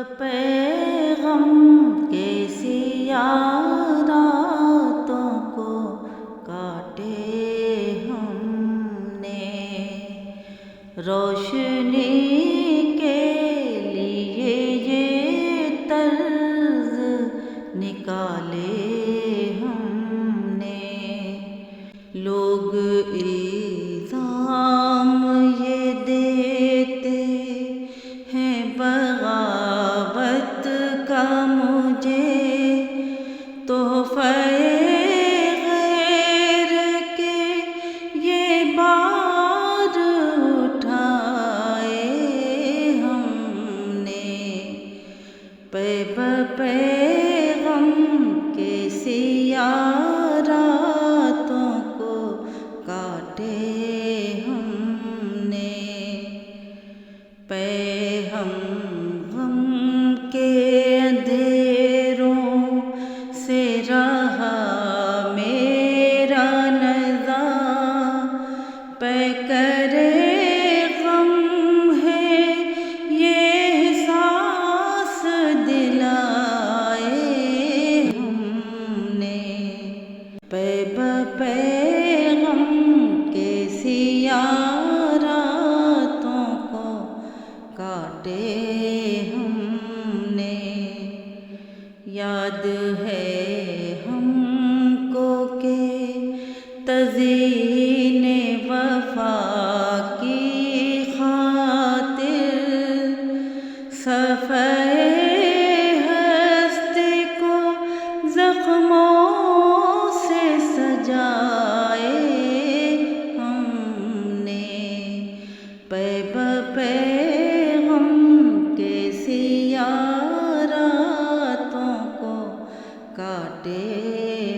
پیغم کے سیاہ راتوں کو کاٹے ہم نے، روشنی کے لیے یہ طرز نکالے ہم نے۔ لوگ الزام یہ دیتے ہیں بغاوت کا، مجھے تحفہ غیر کے یہ بار اٹھائے ہم نے۔ پیغم کے سیاہ راتوں کو کاٹے ہم نے، ہم غم کے اندھیروں سے رہا میرا نظر، کرے غم ہے یہ احساس دلائے ہم نے۔ پیغم کے سیاہ راتوں کو کاٹے ہم نے۔ یاد ہے ہم کو کہ تزئین وفا کی خاطر صفحۂ ہستی کو زخموں سے سجائے ہم نے۔ پیغم کے سیاہ راتوں کو کاٹے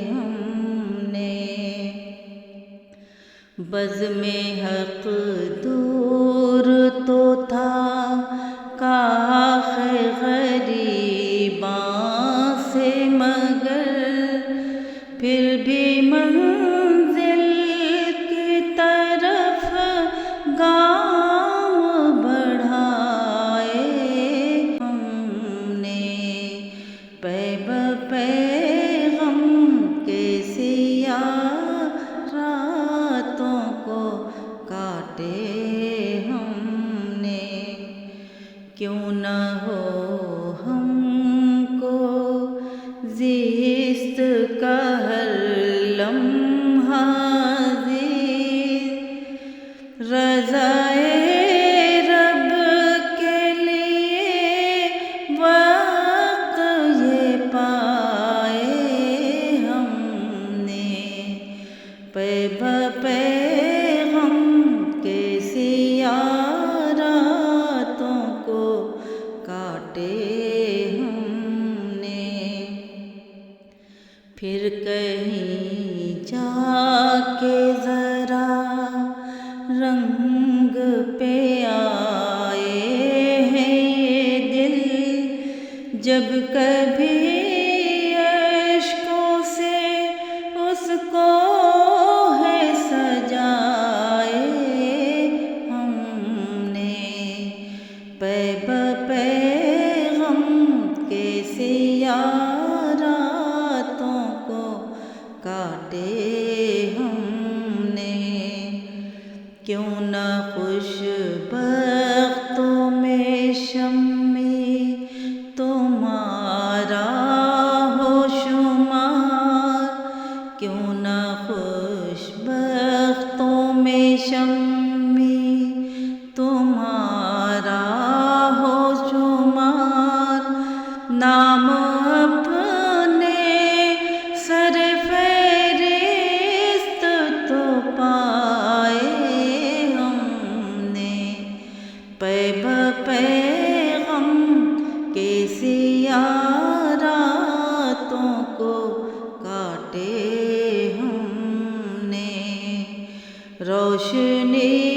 ہم نے۔ بزم حق دور تو تھا کاخ غریباں سے، مگر پھر بھی منزل کی طرف گام بڑھائے ہم نے۔ پیغم کے سیاہ راتوں کو کاٹے ہم نے۔ کیوں نہ ہو ہم کو زیست کا ہر لمحہ رضائے رب کے لیے وقت یہ پائے ہم نے۔ پیغم کے سیاہ راتوں کو کاٹے ہم نے۔ پھر کہیں جا کے ذرا رنگ پہ آئے ہیں یہ دل، جب کبھی اشکوں سے اس کو ہے سجائے ہم نے۔ پیغم کے سیاہ راتوں کو کاٹے ہم نے۔ کیوں نہ خوش بختوں میں شمع تمہارا ہو شمار، کیوں نہ خوش بختوں میں شمع تمہارا ہو شمار، نام اپنے سر فہرست تو پائے ہم نے۔ پیغم کے سیاہ راتوں کو کاٹے ہم نے۔ روشنی